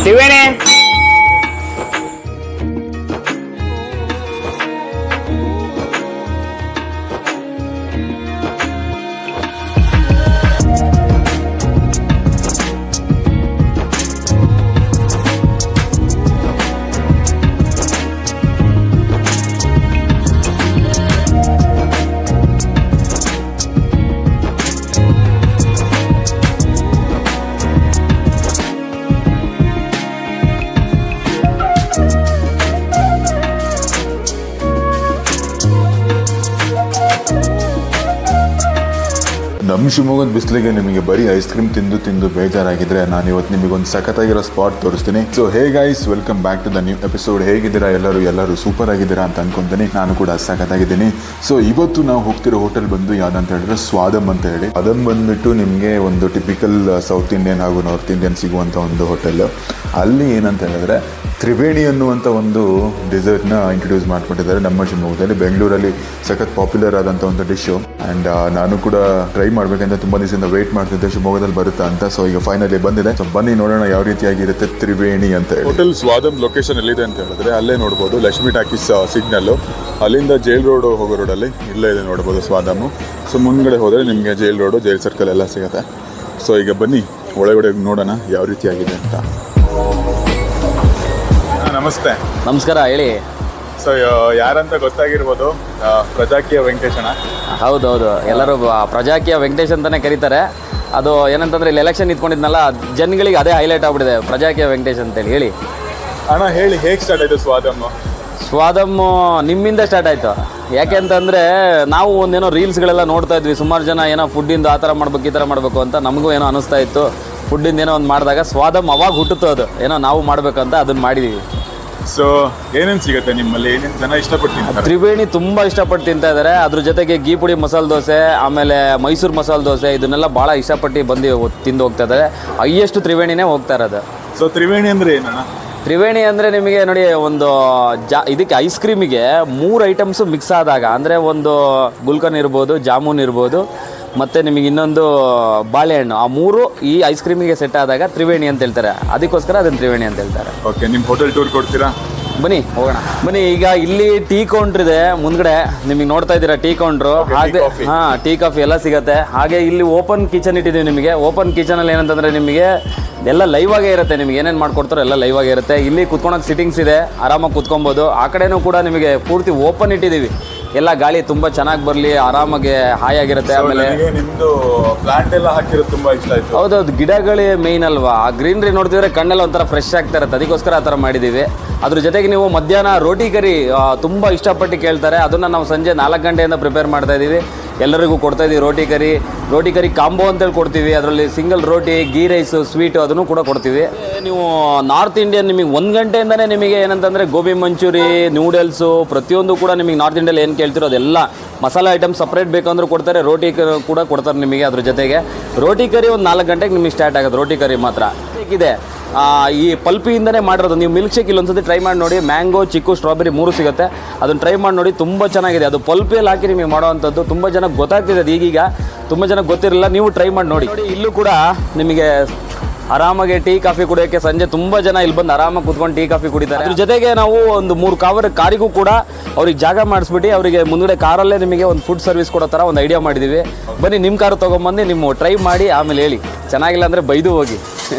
ತ್ರಿವೇಣಿ ನಮ್ಮ ಶಿವಮೊಗ್ಗದ ಬಿಸಿಲಿಗೆ ನಿಮಗೆ ಬರೀ ಐಸ್ ಕ್ರೀಮ್ ತಿಂದು ತಿಂದು ಬೇಜಾರಾಗಿದ್ರೆ ನಾನು ಇವತ್ತು ನಿಮಗೊಂದು ಸಖತ್ತಾಗಿರೋ ಸ್ಪಾಟ್ ತೋರಿಸ್ತೀನಿ. So hey guys, welcome back to the new episode. ಹೇಗಿದ್ದೀರಾ ಎಲ್ಲರೂ ಸೂಪರ್ ಆಗಿದ್ದೀರಾ ಅಂತ ಅನ್ಕೊಂತೀನಿ. ನಾನು ಕೂಡ ಸಖತ್ತಾಗಿದ್ದೀನಿ. ಸೊ ಇವತ್ತು ನಾವು ಹೋಗ್ತಿರೋ ಹೋಟೆಲ್ ಬಂದು ಯಾವ್ದಂತ ಹೇಳಿದ್ರೆ ಸ್ವಾದಮ್ ಅಂತ ಹೇಳಿ. ಅದನ್ನು ಬಂದ್ಬಿಟ್ಟು ನಿಮಗೆ ಒಂದು ಟಿಪಿಕಲ್ ಸೌತ್ ಇಂಡಿಯನ್ ಹಾಗೂ ನಾರ್ತ್ ಇಂಡಿಯನ್ ಸಿಗುವಂಥ ಒಂದು ಹೋಟೆಲ್. ಅಲ್ಲಿ ಏನಂತ ಹೇಳಿದ್ರೆ ತ್ರಿವೇಣಿ ಅನ್ನುವಂಥ ಒಂದು ಡೆಸರ್ಟ್ನ ಇಂಟ್ರೊಡ್ಯೂಸ್ ಮಾಡ್ಕೊಂಡಿದ್ದಾರೆ ನಮ್ಮ ಶಿವಮೊಗ್ಗದಲ್ಲಿ. ಬೆಂಗಳೂರಲ್ಲಿ ಸಖತ್ ಪಾಪ್ಯುಲರ್ ಆದಂಥ ಒಂದು ಡಿಶ್ಶು. ಆ್ಯಂಡ್ ನಾನು ಕೂಡ ಟ್ರೈ ಮಾಡಬೇಕಂತ ತುಂಬ ದಿವಸದಿಂದ ವೆಯ್ಟ್ ಮಾಡ್ತಿದ್ದೆ ಶಿವಮೊಗ್ಗದಲ್ಲಿ ಬರುತ್ತಾ ಅಂತ. ಸೊ ಈಗ ಫೈನಲಿ ಬಂದಿದೆ. ಸೊ ಬನ್ನಿ ನೋಡೋಣ ಯಾವ ರೀತಿಯಾಗಿರುತ್ತೆ ತ್ರಿವೇಣಿ ಅಂತ ಹೇಳಿ. ಹೋಟೆಲ್ ಸ್ವಾದಮ್ ಲೊಕೇಶನ್ ಎಲ್ಲಿದೆ ಅಂತ ಹೇಳಿದ್ರೆ ಅಲ್ಲೇ ನೋಡ್ಬೋದು, ಲಕ್ಷ್ಮಿ ಟಾಕೀಸ್ ಸಿಗ್ನಲ್ಲು. ಅಲ್ಲಿಂದ ಜೈಲ್ ರೋಡ್ ಹೋಗೋ ರೋಡಲ್ಲಿ ಇಲ್ಲೇ ಇದೆ ನೋಡ್ಬೋದು ಸ್ವಾದಮ್ಮು. ಸೊ ಮುಂದ್ಗಡೆ ಹೋದರೆ ನಿಮಗೆ ಜೈಲ್ ರೋಡು, ಜೈಲ್ ಸರ್ಕಲ್ ಎಲ್ಲ ಸಿಗುತ್ತೆ. ಸೊ ಈಗ ಬನ್ನಿ ಒಳಗಡೆ ನೋಡೋಣ ಯಾವ ರೀತಿಯಾಗಿದೆ ಅಂತ. ನಮಸ್ತೆ. ನಮಸ್ಕಾರ, ಹೇಳಿ. ಸೊ ಯಾರಂತ ಗೊತ್ತಾಗಿರ್ಬೋದು, ಪ್ರಜಾಕೀಯ ವೆಂಕಟೇಶನ. ಹೌದೌದು, ಎಲ್ಲರೂ ಪ್ರಜಾಕೀಯ ವೆಂಕಟೇಶ್ ಅಂತಾನೆ ಕರೀತಾರೆ. ಅದು ಏನಂತಂದ್ರೆ ಇಲ್ಲಿ ಎಲೆಕ್ಷನ್ ನಿಂತ್ಕೊಂಡಿದ್ನಲ್ಲ, ಜನಗಳಿಗೆ ಅದೇ ಹೈಲೈಟ್ ಆಗ್ಬಿಟ್ಟಿದೆ, ಪ್ರಜಾಕೀಯ ವೆಂಕಟೇಶ್ ಅಂತೇಳಿ. ಹೇಳಿ ಅಣ್ಣ, ಹೇಳಿ ಹೇಗೆ ಸ್ಟಾರ್ಟ್ ಆಯಿತು ಸ್ವಾದಮ್ಮು? ಸ್ವಾದಮ್ಮು ನಿಮ್ಮಿಂದ ಸ್ಟಾರ್ಟ್ ಆಯಿತು. ಯಾಕೆ ಅಂತಂದರೆ ನಾವು ಒಂದೇನೋ ರೀಲ್ಸ್ಗಳೆಲ್ಲ ನೋಡ್ತಾ ಇದ್ವಿ, ಸುಮಾರು ಜನ ಏನೋ ಫುಡ್ಡಿಂದ ಆ ಥರ ಮಾಡ್ಬೇಕು ಈ ಥರ ಮಾಡಬೇಕು ಅಂತ. ನಮಗೂ ಏನೋ ಅನಿಸ್ತಾ ಇತ್ತು, ಫುಡ್ಡಿಂದ ಏನೋ ಒಂದು ಮಾಡಿದಾಗ ಸ್ವಾದಮ್ ಅವಾಗ ಹುಟ್ಟುತ್ತೋ ಅದು ಏನೋ ನಾವು ಮಾಡಬೇಕಂತ ಅದನ್ನು ಮಾಡಿದ್ದೀವಿ. ಸೊ ಏನೇನು ಸಿಗುತ್ತೆ ನಿಮ್ಮಲ್ಲಿ, ಏನೇನು ಜನ ಇಷ್ಟಪಟ್ಟು? ತ್ರಿವೇಣಿ ತುಂಬ ಇಷ್ಟಪಟ್ಟು ತಿಂತಾ ಇದ್ದಾರೆ. ಅದ್ರ ಜೊತೆಗೆ ಗೀ ಪುಡಿ ಮಸಾಲೆ ದೋಸೆ, ಆಮೇಲೆ ಮೈಸೂರು ಮಸಾಲೆ ದೋಸೆ, ಇದನ್ನೆಲ್ಲ ಭಾಳ ಇಷ್ಟಪಟ್ಟು ಬಂದು ತಿಂದು ಹೋಗ್ತಾ ಇದ್ದಾರೆ. ಹೈಯೆಸ್ಟ್ ತ್ರಿವೇಣಿನೇ ಹೋಗ್ತಾ ಇರೋದು. ಸೊ ತ್ರಿವೇಣಿ ಅಂದರೆ ಏನಣ್ಣ? ತ್ರಿವೇಣಿ ಅಂದರೆ ನಿಮಗೆ ನೋಡಿ, ಒಂದು ಇದಕ್ಕೆ ಐಸ್ ಕ್ರೀಮಿಗೆ 3 ಐಟಮ್ಸು ಮಿಕ್ಸ್ ಆದಾಗ, ಅಂದರೆ ಒಂದು ಗುಲ್ಕನ್ ಇರ್ಬೋದು, ಜಾಮೂನ್ ಇರ್ಬೋದು, ಮತ್ತು ನಿಮಗೆ ಇನ್ನೊಂದು ಬಾಳೆಹಣ್ಣು, ಆ 3 ಈ ಐಸ್ ಕ್ರೀಮಿಗೆ ಸೆಟ್ ಆದಾಗ ತ್ರಿವೇಣಿ ಅಂತ ಹೇಳ್ತಾರೆ. ಅದಕ್ಕೋಸ್ಕರ ಅದನ್ನು ತ್ರಿವೇಣಿ ಅಂತ ಹೇಳ್ತಾರೆ. ಓಕೆ, ನಿಮ್ಮ ಹೋಟೆಲ್ ಟೂರ್ ಕೊಡ್ತೀರಾ? ಬನ್ನಿ ಹೋಗೋಣ. ಬನ್ನಿ, ಈಗ ಇಲ್ಲಿ ಟೀ ಕೌಂಟ್ರ್ ಇದೆ ಮುಂದ್ಗಡೆ, ನಿಮಗೆ ನೋಡ್ತಾ ಇದ್ದೀರಾ ಟೀ ಕೌಂಟ್ರು. ಹಾಗೆ ಟೀ ಕಾಫಿ ಎಲ್ಲ ಸಿಗುತ್ತೆ. ಹಾಗೆ ಇಲ್ಲಿ ಓಪನ್ ಕಿಚನ್ ಇಟ್ಟಿದ್ದೀವಿ ನಿಮಗೆ. ಓಪನ್ ಕಿಚನಲ್ಲಿ ಏನಂತಂದರೆ ನಿಮಗೆ ಎಲ್ಲ ಲೈವ್ ಆಗೇ ಇರುತ್ತೆ. ನಿಮ್ಗೆ ಏನೇನು ಮಾಡ್ಕೊಡ್ತಾರೋ ಎಲ್ಲ ಲೈವ್ ಆಗೇ ಇರುತ್ತೆ. ಇಲ್ಲಿ ಕುತ್ಕೊಳಕ್ಕೆ ಸಿಟ್ಟಿಂಗ್ಸ್ ಇದೆ, ಆರಾಮಾಗಿ ಕುತ್ಕೊಬೋದು. ಆ ಕಡೆನೂ ಕೂಡ ನಿಮಗೆ ಪೂರ್ತಿ ಓಪನ್ ಇಟ್ಟಿದ್ದೀವಿ. ಎಲ್ಲ ಗಾಳಿ ತುಂಬ ಚೆನ್ನಾಗಿ ಬರಲಿ, ಆರಾಮಾಗಿ ಹಾಯಾಗಿರುತ್ತೆ. ಆಮೇಲೆ ನಿಮ್ಮದು ಪ್ಲಾಂಟ್ ಎಲ್ಲ ಹಾಕಿರೋದು ತುಂಬ ಇಷ್ಟ ಆಯಿತು. ಹೌದೌದು, ಗಿಡಗಳೇ ಮೇಯ್ನ್ ಅಲ್ವಾ. ಆ ಗ್ರೀನ್ರಿ ನೋಡ್ತಿದ್ರೆ ಕಣ್ಣೆಲ್ಲ ಒಂಥರ ಫ್ರೆಶ್ ಆಗ್ತಾ ಇರುತ್ತೆ. ಅದಕ್ಕೋಸ್ಕರ ಆ ಥರ ಮಾಡಿದ್ದೀವಿ. ಅದ್ರ ಜೊತೆಗೆ ನೀವು ಮಧ್ಯಾಹ್ನ ರೋಟಿ ಕರಿ ತುಂಬ ಇಷ್ಟಪಟ್ಟು ಕೇಳ್ತಾರೆ. ಅದನ್ನು ನಾವು ಸಂಜೆ 4 ಗಂಟೆಯಿಂದ ಪ್ರಿಪೇರ್ ಮಾಡ್ತಾ ಇದ್ದೀವಿ. ಎಲ್ಲರಿಗೂ ಕೊಡ್ತಾ ಇದ್ದೀವಿ ರೋಟಿ ಕರಿ ಕಾಂಬೋ ಅಂತೇಳಿ ಕೊಡ್ತೀವಿ. ಅದರಲ್ಲಿ ಸಿಂಗಲ್ ರೋಟಿ, ಗೀ ರೈಸು, ಸ್ವೀಟು ಅದನ್ನು ಕೂಡ ಕೊಡ್ತೀವಿ. ನೀವು ನಾರ್ತ್ ಇಂಡಿಯನ್ ನಿಮಗೆ 1 ಗಂಟೆಯಿಂದನೇ ನಿಮಗೆ ಏನಂತಂದರೆ ಗೋಬಿ ಮಂಚೂರಿ, ನೂಡಲ್ಸು, ಪ್ರತಿಯೊಂದು ಕೂಡ ನಿಮಗೆ ನಾರ್ತ್ ಇಂಡಿಯಲ್ಲಿ ಏನು ಕೇಳ್ತಿರೋ ಅದೆಲ್ಲ ಮಸಾಲೆ ಐಟಮ್ ಸಪ್ರೇಟ್ ಬೇಕಂದ್ರೂ ಕೊಡ್ತಾರೆ. ರೋಟಿ ಕೂಡ ಕೊಡ್ತಾರೆ ನಿಮಗೆ. ಅದ್ರ ಜೊತೆಗೆ ರೋಟಿ ಕರಿ ಒಂದು 4 ಗಂಟೆಗೆ ನಿಮಗೆ ಸ್ಟಾರ್ಟ್ ಆಗೋದು. ರೋಟಿ ಕರಿ ಮಾತ್ರ ಇದೆ. ಈ ಪಲ್ಪಿಯಿಂದನೇ ಮಾಡಿರೋದು. ನೀವು ಮಿಲ್ಕ್ ಶೇಕ್ ಇಲ್ಲೊಂದ್ಸತಿ ಟ್ರೈ ಮಾಡಿ ನೋಡಿ. ಮ್ಯಾಂಗೋ, ಚಿಕ್ಕು, ಸ್ಟ್ರಾಬೆರಿ 3 ಸಿಗುತ್ತೆ. ಅದನ್ನು ಟ್ರೈ ಮಾಡಿ ನೋಡಿ, ತುಂಬ ಚೆನ್ನಾಗಿದೆ. ಅದು ಪಲ್ಪಿಯಲ್ಲಿ ಹಾಕಿ ನಿಮಗೆ ಮಾಡೋವಂಥದ್ದು. ತುಂಬ ಜನಕ್ಕೆ ಗೊತ್ತಾಗ್ತಿದೆ ಅದು ಈಗೀಗ, ತುಂಬ ಜನಕ್ಕೆ ಗೊತ್ತಿರಲಿಲ್ಲ. ನೀವು ಟ್ರೈ ಮಾಡಿ ನೋಡಿ. ಇಲ್ಲೂ ಕೂಡ ನಿಮಗೆ ಆರಾಮಾಗಿ ಟೀ ಕಾಫಿ ಕುಡಿಯೋಕ್ಕೆ ಸಂಜೆ ತುಂಬ ಜನ ಇಲ್ಲಿ ಬಂದು ಆರಾಮಾಗಿ ಕುತ್ಕೊಂಡು ಟೀ ಕಾಫಿ ಕುಡಿತಾರೆ. ಅದ್ರ ಜೊತೆಗೆ ನಾವು ಒಂದು 3 ಕಾರಿಗೂ ಕೂಡ ಅವ್ರಿಗೆ ಜಾಗ ಮಾಡಿಸ್ಬಿಟ್ಟು ಅವರಿಗೆ ಮುಂದೆ ಕಾರಲ್ಲೇ ನಿಮಗೆ ಒಂದು ಫುಡ್ ಸರ್ವಿಸ್ ಕೊಡೋ ಥರ ಒಂದು ಐಡಿಯಾ ಮಾಡಿದ್ದೀವಿ. ಬನ್ನಿ, ನಿಮ್ಮ ಕಾರು ತೊಗೊಂಬಂದು ನಿಮ್ಮ ಟ್ರೈ ಮಾಡಿ ಆಮೇಲೆ ಹೇಳಿ. ಚೆನ್ನಾಗಿಲ್ಲ ಅಂದರೆ ಬೈದು ಹೋಗಿ.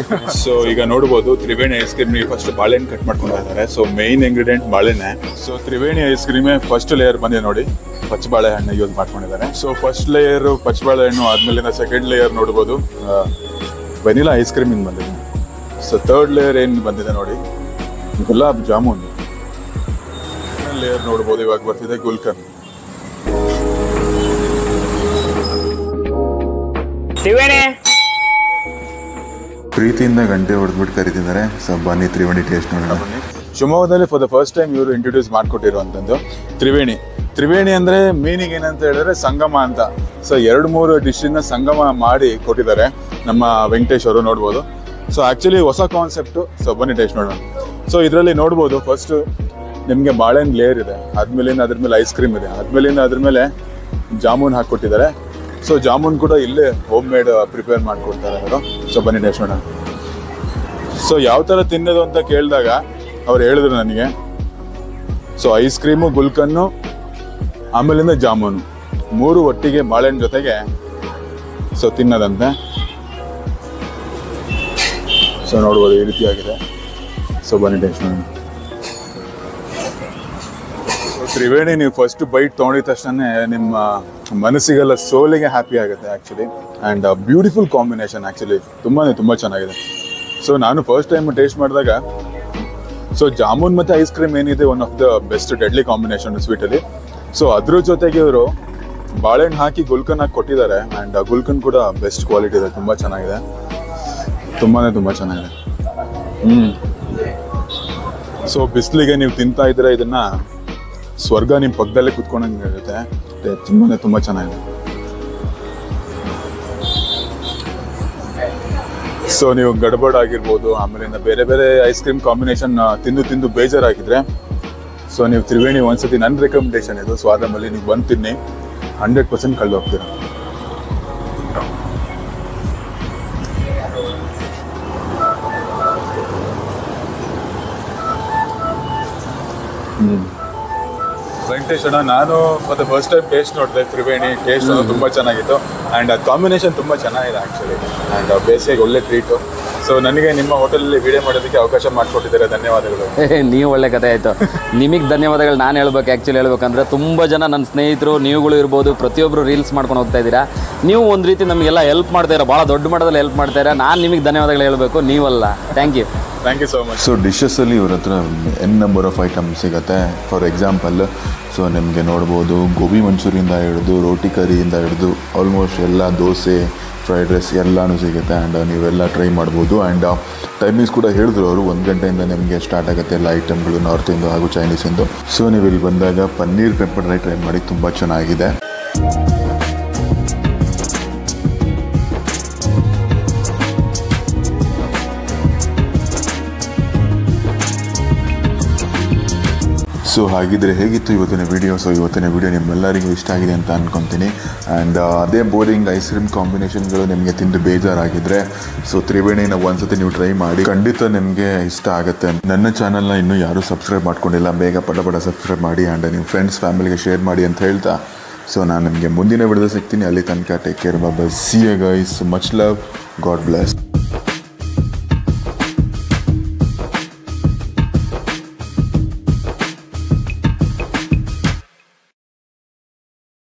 ಸೊ ಈಗ ನೋಡ್ಬೋದು ತ್ರಿವೇಣಿ ಐಸ್ ಕ್ರೀಮ್ ಫಸ್ಟ್ ಬಾಳೆಹಣ್ಣು ಕಟ್ ಮಾಡ್ಕೊಂಡಿದ್ದಾರೆ. ಸೊ ಮೇನ್ ಇಂಗ್ರೀಡಿಯೆಂಟ್ ಬಾಳೆಹಣ್ಣೆ. ಸೊ ತ್ರಿವೇಣಿ ಐಸ್ ಕ್ರೀಮೇ ಫಸ್ಟ್ ಲೇಯರ್ ಬಂದಿದೆ ನೋಡಿ, ಪಚ್ಚ ಬಾಳೆಹಣ್ಣು ಯೂಸ್ ಮಾಡ್ಕೊಂಡಿದ್ದಾರೆ. ಸೊ ಫಸ್ಟ್ ಲೇಯರ್ ಪಚ್ಚ ಬಾಳೆಹಣ್ಣು ಆದ್ಮೇಲೆ ಸೆಕೆಂಡ್ ಲೇಯರ್ ನೋಡ್ಬೋದು ವೆನಿಲಾ ಐಸ್ ಕ್ರೀಮ್ ಇಂದ ಬಂದಿದೆ. ಸೊ ಥರ್ಡ್ ಲೇಯರ್ ಏನು ಬಂದಿದೆ ನೋಡಿ, ಗುಲಾಬ್ ಜಾಮೂನ್. ಲೇಯರ್ ನೋಡ್ಬೋದು ಇವಾಗ ಬರ್ತಿದೆ ಗುಲ್ಕನ್. ಪ್ರೀತಿಯಿಂದ ಗಂಟೆ ಹೊಡೆದ್ಬಿಟ್ಟು ಕರೀತಿದ್ದಾರೆ. ಸೊ ಬನ್ನಿ ತ್ರಿವೇಣಿ ಟೇಸ್ಟ್ ನೋಡೋಣ. ಶಿವಮೊಗ್ಗದಲ್ಲಿ ಫಾರ್ ದ ಫಸ್ಟ್ ಟೈಮ್ ಇವರು ಇಂಟ್ರೊಡ್ಯೂಸ್ ಮಾಡಿಕೊಟ್ಟಿರುವಂಥದ್ದು ತ್ರಿವೇಣಿ ಅಂದರೆ ಮೀನಿಂಗ್ ಏನಂತ ಹೇಳಿದ್ರೆ ಸಂಗಮ ಅಂತ. ಸೊ 2-3 ಡಿಶ್ಶನ್ನ ಸಂಗಮ ಮಾಡಿ ಕೊಟ್ಟಿದ್ದಾರೆ ನಮ್ಮ ವೆಂಕಟೇಶ್ ಅವರು, ನೋಡ್ಬೋದು. ಸೊ ಆ್ಯಕ್ಚುಲಿ ಹೊಸ ಕಾನ್ಸೆಪ್ಟು. ಸೊ ಬನ್ನಿ ಟೇಸ್ಟ್ ನೋಡೋಣ. ಸೊ ಇದರಲ್ಲಿ ನೋಡ್ಬೋದು ಫಸ್ಟು ನಿಮಗೆ ಬಾಳೆಹಣ್ಣು ಲೇಯರ್ ಇದೆ, ಆದ್ಮೇಲಿಂದ ಅದ್ರ ಮೇಲೆ ಐಸ್ ಕ್ರೀಮ್ ಇದೆ, ಆದ್ಮೇಲಿಂದ ಅದ್ರ ಮೇಲೆ ಜಾಮೂನ್ ಹಾಕ್ಕೊಟ್ಟಿದ್ದಾರೆ. ಸೊ ಜಾಮೂನ್ ಕೂಡ ಇಲ್ಲೇ ಹೋಮ್ ಮೇಡ್ ಪ್ರಿಪೇರ್ ಮಾಡಿಕೊಡ್ತಾರೆ ಅವರು. ಸೊ ಬನ್ನಿ ಟೇಸ್ಟ್ ನೋಡೋಣ. ಸೊ ಯಾವ ಥರ ತಿನ್ನೋದು ಅಂತ ಕೇಳಿದಾಗ ಅವ್ರು ಹೇಳಿದ್ರು ನನಗೆ. ಸೊ ಐಸ್ ಕ್ರೀಮು, ಗುಲ್ಕನ್ನು, ಆಮೇಲಿಂದ ಜಾಮೂನು 3 ಒಟ್ಟಿಗೆ ಬಾಳೆಹಣ್ಣು ಜೊತೆಗೆ ಸೊ ತಿನ್ನೋದಂತೆ. ಸೊ ನೋಡ್ಬೋದು ಈ ರೀತಿಯಾಗಿದೆ. ಸೊ ಬನ್ನಿ ಟೇಸ್ಟ್ ಮಾಡಿ. ತ್ರಿವೇಣಿ ನೀವು ಫಸ್ಟ್ ಬೈಟ್ ತೊಗೊಂಡಿದ ತಕ್ಷಣ ನಿಮ್ಮ ಮನಸ್ಸಿಗೆಲ್ಲ ಸೋಲಿಗೆ ಹ್ಯಾಪಿ ಆಗುತ್ತೆ actually. And beautiful combination actually, ತುಂಬ ಚೆನ್ನಾಗಿದೆ. ಸೊ ನಾನು ಫಸ್ಟ್ ಟೈಮ್ ಟೇಸ್ಟ್ ಮಾಡಿದಾಗ ಸೊ ಜಾಮೂನ್ ಮತ್ತು ಐಸ್ ಕ್ರೀಮ್ ಏನಿದೆ one of the best deadly combination ಸ್ವೀಟಲ್ಲಿ. ಸೊ ಅದ್ರ ಜೊತೆಗೆ ಇವರು ಬಾಳೆಹಣ್ಣು ಹಾಕಿ ಗುಲ್ಕನ್ ಹಾಕಿ ಕೊಟ್ಟಿದ್ದಾರೆ. ಆ್ಯಂಡ್ ಗುಲ್ಕನ್ ಕೂಡ ಬೆಸ್ಟ್ ಕ್ವಾಲಿಟಿ ಇದೆ, ತುಂಬ ಚೆನ್ನಾಗಿದೆ, ತುಂಬ ಚೆನ್ನಾಗಿದೆ. ಸೊ ಬಿಸಿಲಿಗೆ ನೀವು ತಿಂತಾ ಇದ್ರೆ ಇದನ್ನ ಸ್ವರ್ಗ ನಿಮ್ಮ ಪಕ್ಕದಲ್ಲೇ ಕುತ್ಕೊಂಡಂಗೆ ಇರುತ್ತೆ. ತುಂಬ ಚೆನ್ನಾಗಿದೆ. ಸೊ ನೀವು ಗಡ್ಬಡ್ ಆಗಿರ್ಬೋದು, ಆಮೇಲಿಂದ ಬೇರೆ ಬೇರೆ ಐಸ್ ಕ್ರೀಮ್ ಕಾಂಬಿನೇಷನ್ ತಿಂದು ಬೇಜಾರಾಗಿದ್ರೆ ಸೊ ನೀವು ತ್ರಿವೇಣಿ ಒಂದ್ಸತಿ ನನ್ನ ರೆಕಮೆಂಡೇಶನ್ ಇದು. ಸ್ವಾದಮಲ್ಲಿ ನೀವು ಬಂದು ತಿನ್ನಿ, 100% ಕಳೆದು ಹೋಗ್ತೀರ. ವೆಂಕಟೇಶ್ ಅಣ್ಣ, ನಾನು for the first time taste ನೋಡಿದೆ ತ್ರಿವೇಣಿ. ಟೇಸ್ಟ್ ತುಂಬ ಚೆನ್ನಾಗಿತ್ತು. ಆ್ಯಂಡ್ ಕಾಂಬಿನೇಷನ್ ತುಂಬ ಚೆನ್ನಾಗಿದೆ ಆ್ಯಕ್ಚುಲಿ. ಆ್ಯಂಡ್ ಬೇಸಿಗೆ ಒಳ್ಳೆ ಟ್ರೀಟು. ಸೊ ನನಗೆ ನಿಮ್ಮ ಹೋಟೆಲಲ್ಲಿ ವಿಡಿಯೋ ಮಾಡೋದಕ್ಕೆ ಅವಕಾಶ ಮಾಡಿಕೊಟ್ಟಿದ್ದಾರೆ, ಧನ್ಯವಾದಗಳು. ನೀವು ಒಳ್ಳೆ ಕಥೆ ಆಯಿತು. ನಿಮಗೆ ಧನ್ಯವಾದಗಳು ನಾನು ಹೇಳ್ಬೇಕು. ಆ್ಯಕ್ಚುಲಿ ಹೇಳ್ಬೇಕಂದ್ರೆ ತುಂಬ ಜನ ನನ್ನ ಸ್ನೇಹಿತರು, ನೀವುಗಳು ಇರ್ಬೋದು, ಪ್ರತಿಯೊಬ್ಬರು ರೀಲ್ಸ್ ಮಾಡ್ಕೊಂಡು ಹೋಗ್ತಾ ಇದ್ದೀರಾ. ನೀವು ಒಂದು ರೀತಿ ನಮಗೆಲ್ಲ ಹೆಲ್ಪ್ ಮಾಡ್ತಾಯಿರ, ಭಾಳ ದೊಡ್ಡ ಮಟ್ಟದಲ್ಲಿ ಹೆಲ್ಪ್ ಮಾಡ್ತಾಯಿರ. ನಾನು ನಿಮಗೆ ಧನ್ಯವಾದಗಳು ಹೇಳಬೇಕು, ನೀವಲ್ಲ. Thank you so much. So ಡಿಶಸ್ಸಲ್ಲಿ ಇವ್ರ ಹತ್ರ ಎನ್ ನಂಬರ್ ಆಫ್ ಐಟಮ್ ಸಿಗುತ್ತೆ. ಫಾರ್ ಎಕ್ಸಾಂಪಲ್ ಸೊ ನಿಮಗೆ ನೋಡ್ಬೋದು, ಗೋಬಿ ಮಂಚೂರಿಯಿಂದ ಹಿಡಿದು ರೋಟಿ ಕರಿಯಿಂದ ಹಿಡಿದು ಆಲ್ಮೋಸ್ಟ್ ಎಲ್ಲ, ದೋಸೆ, ಫ್ರೈಡ್ ರೈಸ್ ಎಲ್ಲನೂ ಸಿಗುತ್ತೆ. ಆ್ಯಂಡ್ ನೀವೆಲ್ಲ ಟ್ರೈ ಮಾಡ್ಬೋದು. ಆ್ಯಂಡ್ ಟೈಮಿಂಗ್ಸ್ ಕೂಡ ಹೇಳಿದ್ರು ಅವರು, 1 ಗಂಟೆಯಿಂದ ನಿಮಗೆ ಸ್ಟಾರ್ಟ್ ಆಗುತ್ತೆ ಎಲ್ಲ ಐಟಮ್ಗಳು, ನಾರ್ತ್ ಇಂದು ಹಾಗೂ ಚೈನೀಸಿಂದು. ಸೊ ನೀವು ಇಲ್ಲಿ ಬಂದಾಗ ಪನ್ನೀರ್ ಪೆಪ್ಪರ್ ಡ್ರೈ ಟ್ರೈ ಮಾಡಿ, ತುಂಬ ಚೆನ್ನಾಗಿದೆ. ಸೊ ಹಾಗಿದ್ರೆ ಹೇಗಿತ್ತು ಇವತ್ತಿನ ವಿಡಿಯೋ? ಸೊ ಇವತ್ತಿನ ವಿಡಿಯೋ ನಿಮ್ಮೆಲ್ಲರಿಗೂ ಇಷ್ಟ ಆಗಿದೆ ಅಂತ ಅಂದ್ಕೊತೀನಿ. ಆ್ಯಂಡ್ ಅದೇ ಬೋರಿಂಗ್ ಐಸ್ ಕ್ರೀಮ್ ಕಾಂಬಿನೇಷನ್ಗಳು ನಿಮಗೆ ತಿಂದು ಬೇಜಾರಾಗಿದ್ದರೆ ಸೊ ತ್ರಿವೇಣಿನ ಒಂದ್ಸತಿ ನೀವು ಟ್ರೈ ಮಾಡಿ, ಖಂಡಿತ ನಿಮಗೆ ಇಷ್ಟ ಆಗುತ್ತೆ. ನನ್ನ ಚಾನಲ್ನ ಇನ್ನೂ ಯಾರೂ ಸಬ್ಸ್ಕ್ರೈಬ್ ಮಾಡ್ಕೊಂಡಿಲ್ಲ, ಬೇಗ ಪಟ ಸಬ್ಸ್ಕ್ರೈಬ್ ಮಾಡಿ. ಆ್ಯಂಡ್ ನಿಮ್ಮ ಫ್ರೆಂಡ್ಸ್ ಫ್ಯಾಮಿಲಿಗೆ ಶೇರ್ ಮಾಡಿ ಅಂತ ಹೇಳ್ತಾ ಸೊ ನಾನು ನಿಮಗೆ ಮುಂದಿನ ವಿಡಿಯೋದಲ್ಲಿ ಸಿಗ್ತೀನಿ. ಅಲ್ಲಿ ತನಕ take care, bye. See you guys, much love, God bless.